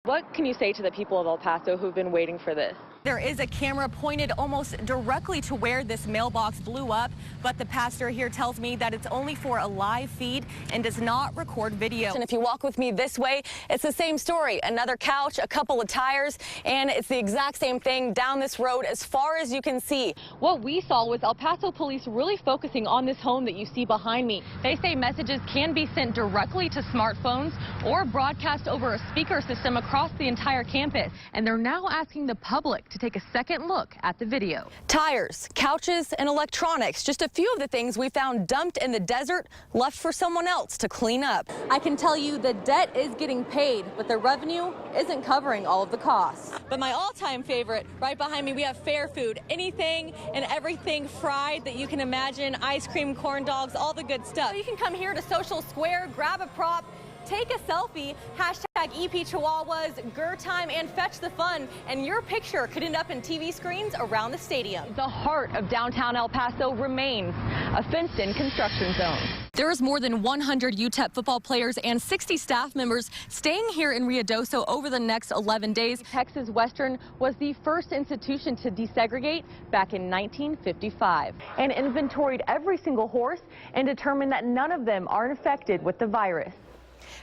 What can you say to the people of El Paso who've been waiting for this? There is a camera pointed almost directly to where this mailbox blew up, but the pastor here tells me that it's only for a live feed and does not record video. And if you walk with me this way, it's the same story. Another couch, a couple of tires, and it's the exact same thing down this road as far as you can see. What we saw was El Paso police really focusing on this home that you see behind me. They say messages can be sent directly to smartphones or broadcast over a speaker system across the entire campus. And they're now asking the public to take a second look at the video. Tires, couches, and electronics, just a few of the things we found dumped in the desert, left for someone else to clean up. I can tell you the debt is getting paid, but the revenue isn't covering all of the costs. But my all-time favorite, right behind me, we have fair food. Anything and everything fried that you can imagine, ice cream, corn dogs, all the good stuff. So you can come here to Social Square, grab a prop, take a selfie, hashtag EP Chihuahuas, GER time, and fetch the fun, and your picture could end up in TV screens around the stadium. The heart of downtown El Paso remains a fenced-in construction zone. There's more than 100 UTEP football players and 60 staff members staying here in Ruidoso over the next 11 days. Texas Western was the first institution to desegregate back in 1955 and inventoried every single horse and determined that none of them are infected with the virus.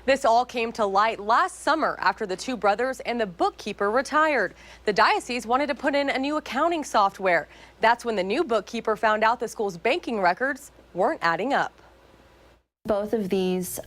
This all came to light last summer after the two brothers and the bookkeeper retired. The diocese wanted to put in a new accounting software. That's when the new bookkeeper found out the school's banking records weren't adding up. Both of these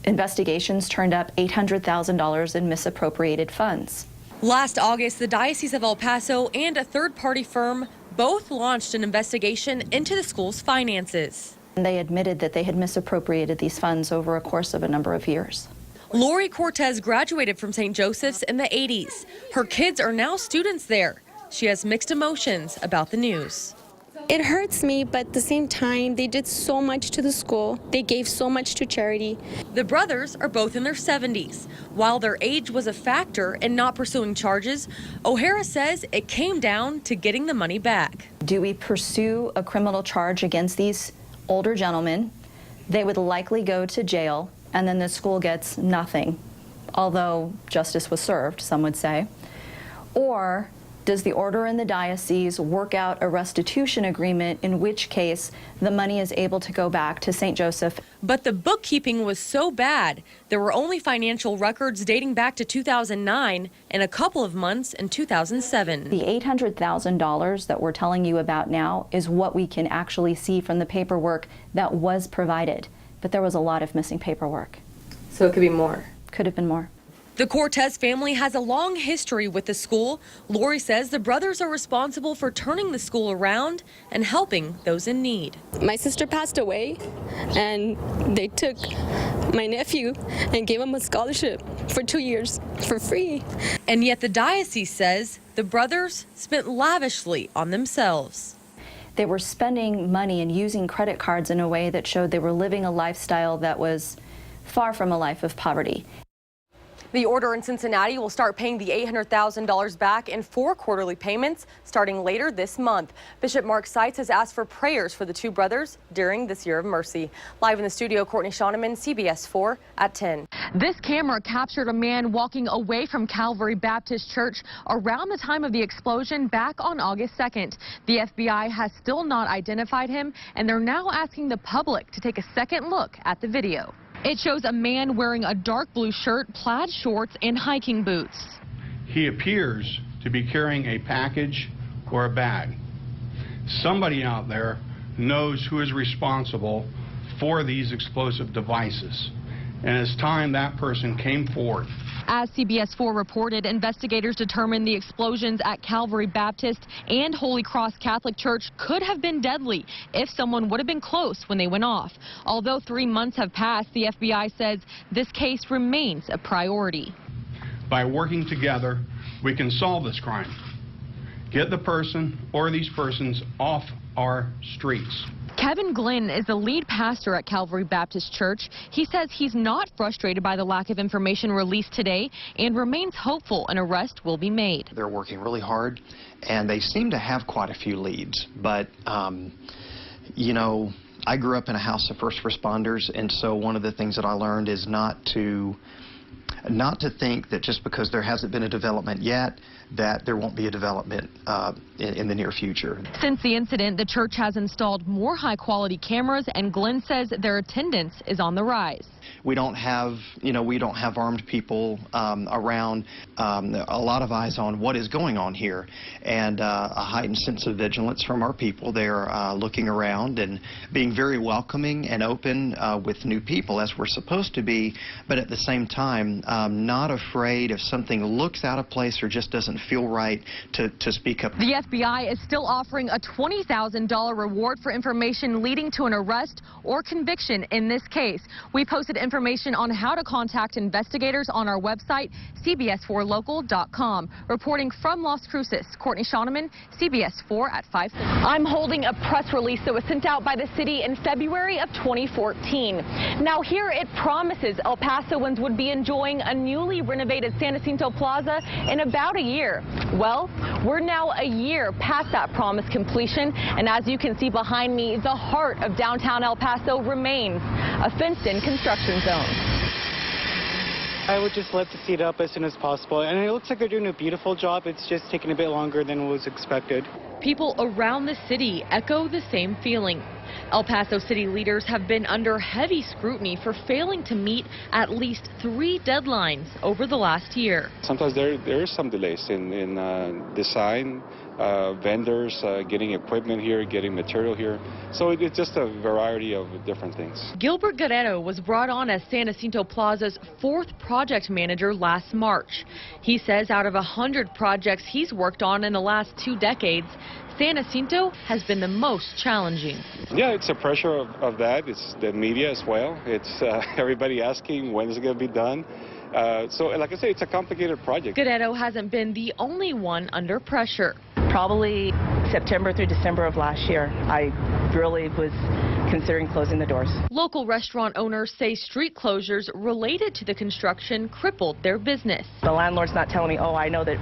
investigations turned up $800,000 in misappropriated funds. Last August, the Diocese of El Paso and a third-party firm both launched an investigation into the school's finances. They admitted that they had misappropriated these funds over a course of a number of years. Lori Cortez graduated from St. Joseph's in the 80s. Her kids are now students there. She has mixed emotions about the news. It hurts me, but at the same time, they did so much to the school. They gave so much to charity. The brothers are both in their 70s. While their age was a factor in not pursuing charges, O'Hara says it came down to getting the money back. Do we pursue a criminal charge against these older gentlemen? They would likely go to jail, and then the school gets nothing, although justice was served, some would say. Or does the order in the diocese work out a restitution agreement, in which case the money is able to go back to St. Joseph? But the bookkeeping was so bad, there were only financial records dating back to 2009 and a couple of months in 2007. The $800,000 that we're telling you about now is what we can actually see from the paperwork that was provided. But there was a lot of missing paperwork. So it could be more. Could have been more. The Cortez family has a long history with the school. Lori says the brothers are responsible for turning the school around and helping those in need. My sister passed away, and they took my nephew and gave him a scholarship for 2 years for free. And yet the diocese says the brothers spent lavishly on themselves. They were spending money and using credit cards in a way that showed they were living a lifestyle that was far from a life of poverty. The order in Cincinnati will start paying the $800,000 back in 4 quarterly payments starting later this month. Bishop Mark Seitz has asked for prayers for the two brothers during this year of mercy. Live in the studio, Courtney Schoenemann, CBS 4 at 10. This camera captured a man walking away from Calvary Baptist Church around the time of the explosion back on August 2nd. The FBI has still not identified him, and they're now asking the public to take a second look at the video. It shows a man wearing a dark blue shirt, plaid shorts, and hiking boots. He appears to be carrying a package or a bag. Somebody out there knows who is responsible for these explosive devices, and it's time that person came forward. As CBS 4 reported, investigators determined the explosions at Calvary Baptist and Holy Cross Catholic Church could have been deadly if someone would have been close when they went off. Although 3 months have passed, the FBI says this case remains a priority. By working together, we can solve this crime. Get the person or these persons off our streets. Kevin Glenn is the lead pastor at Calvary Baptist Church. He says he's not frustrated by the lack of information released today and remains hopeful an arrest will be made. They're working really hard, and they seem to have quite a few leads. But, you know, I grew up in a house of first responders, and so one of the things that I learned is not to not to think that just because there hasn't been a development yet, that there won't be a development in the near future. Since the incident, the church has installed more high-quality cameras, and Glenn says their attendance is on the rise. We don't have, we don't have armed people around, a lot of eyes on what is going on here, and a heightened sense of vigilance from our people. They're looking around and being very welcoming and open with new people, as we're supposed to be, but at the same time, not afraid if something looks out of place or just doesn't feel right to speak up. The FBI is still offering a $20,000 reward for information leading to an arrest or conviction in this case. We posted information on how to contact investigators on our website, CBS4Local.com. Reporting from Las Cruces, Courtney Schoenemann, CBS 4 at 5:30. I'm holding a press release that was sent out by the city in February of 2014. Now here it promises El Pasoans would be enjoying a newly renovated San Jacinto Plaza in about a year. Well, we're now a year past that promised completion, and as you can see behind me, the heart of downtown El Paso remains a fenced-in construction zone. I would just love to see it up as soon as possible, and it looks like they're doing a beautiful job. It's just taking a bit longer than was expected. People around the city echo the same feeling. El Paso city leaders have been under heavy scrutiny for failing to meet at least 3 deadlines over the last year. Sometimes there is some delays in design, vendors getting equipment here, getting material here. So it's just a variety of different things. Gilbert Guerrero was brought on as San Jacinto Plaza's 4th project manager last March. He says out of 100 projects he's worked on in the last 2 decades, San Jacinto has been the most challenging. Yeah, it's the pressure of that. It's the media as well. It's everybody asking when is it going to be done. So like I say, it's a complicated project. Guerrero hasn't been the only one under pressure. Probably September through December of last year, I really was considering closing the doors. Local restaurant owners say street closures related to the construction crippled their business. The landlord's not telling me, oh, I know that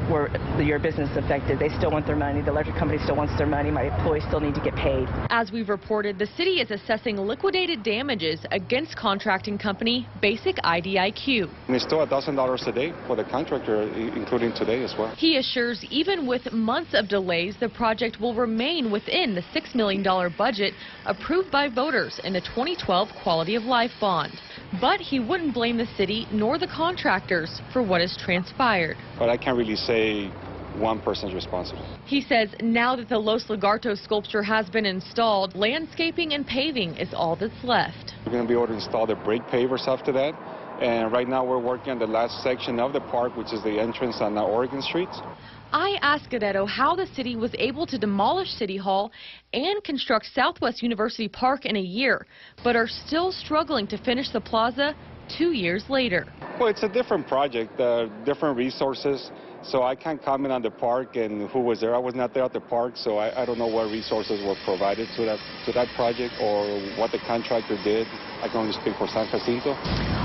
your business is affected. They still want their money. The electric company still wants their money. My employees still need to get paid. As we've reported, the city is assessing liquidated damages against contracting company Basic IDIQ. And it's still $1,000 a day for the contractor, including today as well. He assures even with months of delays, the project will remain within the $6 million budget approved by voters in the 2012 Quality of Life bond. But he wouldn't blame the city nor the contractors for what has transpired. But I can't really say one person's responsible. He says now that the Los Lagartos sculpture has been installed, landscaping and paving is all that's left. We're going to be able to install the brake pavers after that. And right now we're working on the last section of the park, which is the entrance on Oregon Street. I asked Guerrero how the city was able to demolish City Hall and construct Southwest University Park in a year, but are still struggling to finish the plaza 2 years later. Well, it's a different project, different resources, so I can't comment on the park and who was there. I was not there at the park, so I don't know what resources were provided to that project or what the contractor did. I can only speak for San Jacinto.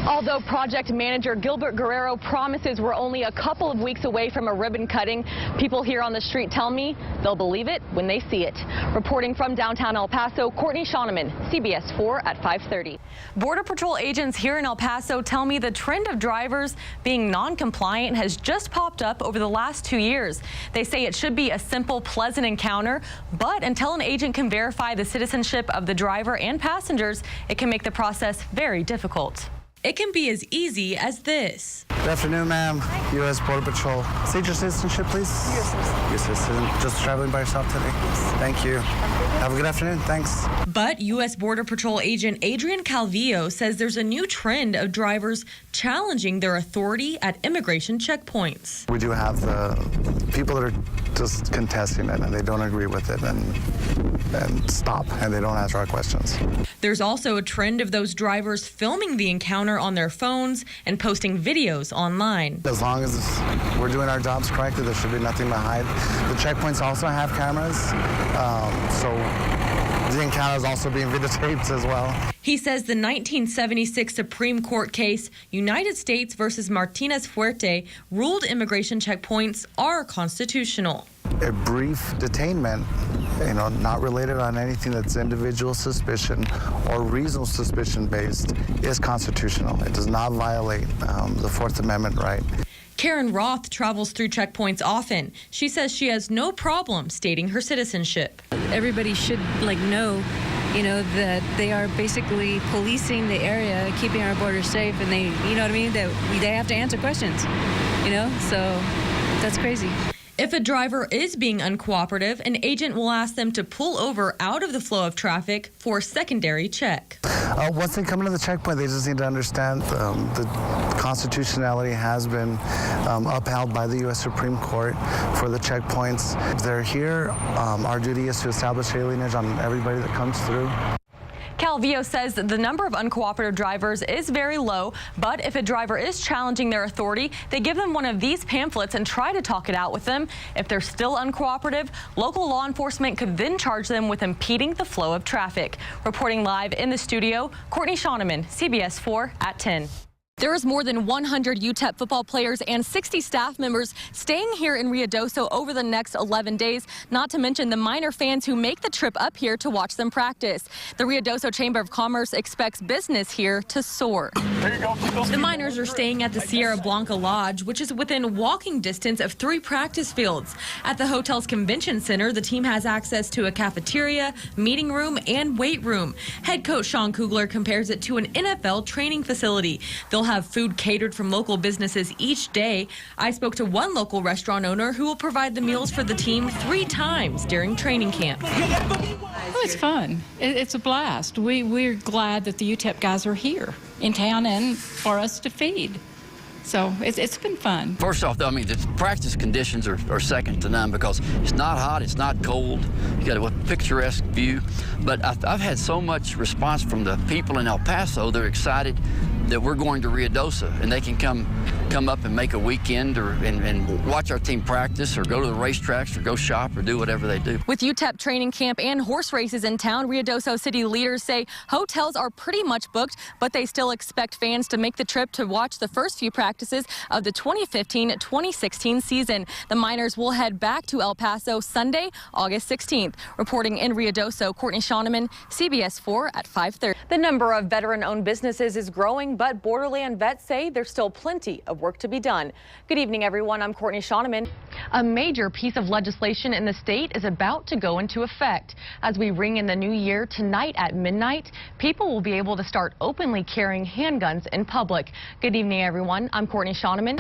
Although project manager Gilbert Guerrero promises we're only a couple of weeks away from a ribbon cutting, people here on the street tell me they'll believe it when they see it. Reporting from downtown El Paso, Courtney Schoenemann, CBS 4 at 5:30. Border Patrol agents here in El Paso tell me the trend of drivers being non-compliant has just popped up over the last 2 years. They say it should be a simple, pleasant encounter, but until an agent can verify the citizenship of the driver and passengers, it can make the process very difficult. It can be as easy as this. Good afternoon, ma'am. U.S. Border Patrol. State your citizenship, please. Your citizen. Just traveling by yourself today? Yes. Thank you. Have a good afternoon. Thanks. But U.S. Border Patrol agent Adrian Calvillo says there's a new trend of drivers challenging their authority at immigration checkpoints. We do have the people that are just contesting it and they don't agree with it and stop and they don't answer our questions. There's also a trend of those drivers filming the encounter on their phones and posting videos online. As long as we're doing our jobs correctly, there should be nothing to hide. The checkpoints also have cameras, so the encounter is also being videotaped as well. He says the 1976 Supreme Court case, United States versus Martinez Fuerte, ruled immigration checkpoints are constitutional. A brief detainment not related on anything that's individual suspicion or reasonable suspicion based, is constitutional. It does not violate the Fourth Amendment right. Karen Roth travels through checkpoints often. She says she has no problem stating her citizenship. Everybody should know, that they are basically policing the area, keeping our borders safe, and they, that they have to answer questions, so that's crazy. If a driver is being uncooperative, an agent will ask them to pull over out of the flow of traffic for a secondary check. Once they come into the checkpoint, they just need to understand the constitutionality has been upheld by the U.S. Supreme Court for the checkpoints. If they're here, our duty is to establish alienage on everybody that comes through. Calvillo says the number of uncooperative drivers is very low, but if a driver is challenging their authority, they give them one of these pamphlets and try to talk it out with them. If they're still uncooperative, local law enforcement could then charge them with impeding the flow of traffic. Reporting live in the studio, Courtney Schoenemann, CBS 4 at 10. There is more than 100 UTEP football players and 60 staff members staying here in Ruidoso over the next 11 days, not to mention the Miner fans who make the trip up here to watch them practice. The Ruidoso Chamber of Commerce expects business here to soar. The Miners are staying at the Sierra Blanca Lodge, which is within walking distance of 3 practice fields. At the hotel's convention center, the team has access to a cafeteria, meeting room, and weight room. Head coach Sean Kugler compares it to an NFL training facility. They'll have food catered from local businesses each day. I spoke to one local restaurant owner who will provide the meals for the team 3 times during training camp. Oh, it's fun. It's a blast. We're glad that the UTEP guys are here in town and for us to feed. So it's been fun. First off, though, the practice conditions are second to none because it's not hot, it's not cold. You got a picturesque view. But I've had so much response from the people in El Paso. They're excited that we're going to Ruidoso and they can come up and make a weekend and watch our team practice or go to the racetracks or go shop or do whatever they do. With UTEP training camp and horse races in town, Ruidoso city leaders say hotels are pretty much booked, but they still expect fans to make the trip to watch the first few practices of the 2015-2016 season. The Miners will head back to El Paso Sunday, August 16th. Reporting in Ruidoso, Courtney Schoenemann, CBS 4 at 5:30. The number of veteran-owned businesses is growing, but Borderland vets say there's still plenty of work to be done. Good evening, everyone. I'm Courtney Schoenemann. A major piece of legislation in the state is about to go into effect. As we ring in the new year tonight at midnight, people will be able to start openly carrying handguns in public. Good evening, everyone. I'm Courtney Schoenemann.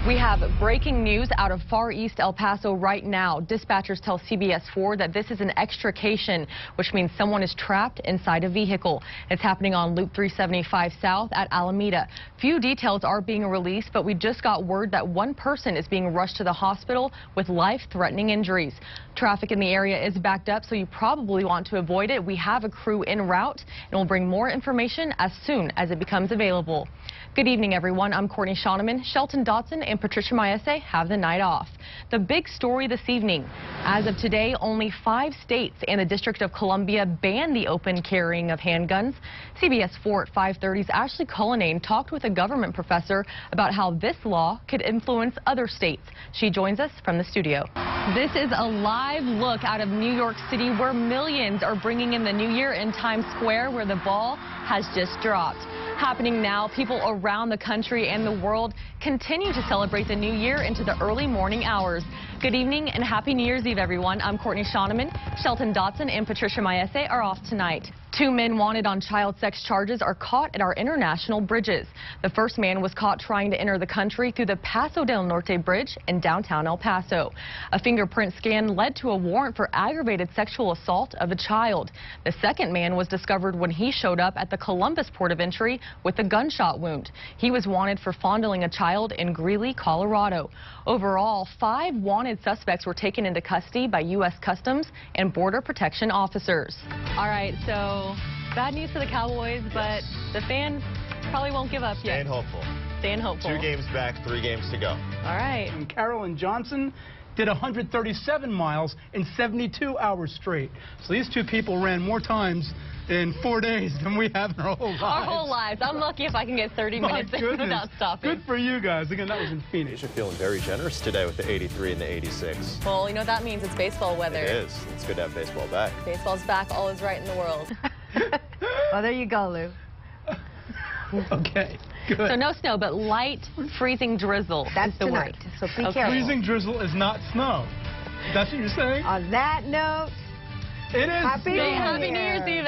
We have breaking news out of Far East El Paso right now. Dispatchers tell CBS 4 that this is an extrication, which means someone is trapped inside a vehicle. It's happening on Loop 375 South at Alameda. Few details are being released, but we just got word that one person is being rushed to the hospital with life-threatening injuries. Traffic in the area is backed up, so you probably want to avoid it. We have a crew en route, and we'll bring more information as soon as it becomes available. Good evening, everyone. I'm Courtney Schoenemann. Shelton Dotson and Patricia Maese have the night off. The big story this evening. As of today, only 5 states and the District of Columbia ban the open carrying of handguns. CBS 4 at 5:30's Ashley Cullinane talked with a government professor about how this law could influence other states. She joins us from the studio. This is a live look out of New York City, where millions are bringing in the new year in Times Square, where the ball has just dropped. Happening now, people around the country and the world continue to celebrate the new year into the early morning hours. Good evening and happy New Year's Eve, everyone. I'm Courtney Schoenemann. Shelton Dotson and Patricia Maese are off tonight. 2 men wanted on child sex charges are caught at our international bridges. The first man was caught trying to enter the country through the Paso del Norte Bridge in downtown El Paso. A fingerprint scan led to a warrant for aggravated sexual assault of a child. The second man was discovered when he showed up at the Columbus port of entry with a gunshot wound. He was wanted for fondling a child in Greeley, Colorado. Overall, 5 wanted suspects were taken into custody by U.S. Customs and Border Protection officers. All right, so bad news for the Cowboys, but the fans probably won't give up yet. Staying hopeful. Staying hopeful. 2 games back, 3 games to go. All right. And Carolyn Johnson did 137 miles in 72 hours straight. So these 2 people ran more times in 4 days than we have in our whole lives. Our whole lives. I'm lucky if I can get 30 minutes in without stopping. Good for you guys. Again, that was in Phoenix. You're feeling very generous today with the 83 and the 86. Well, you know what that means? It's baseball weather. It is. It's good to have baseball back. Baseball's back. All is right in the world. Well, there you go, Lou. Okay, good. So no snow, but light freezing drizzle. That's is the tonight, word. so be careful. Freezing drizzle is not snow. That's what you're saying? On that note, it is. Happy New Year. Happy New Year's Eve.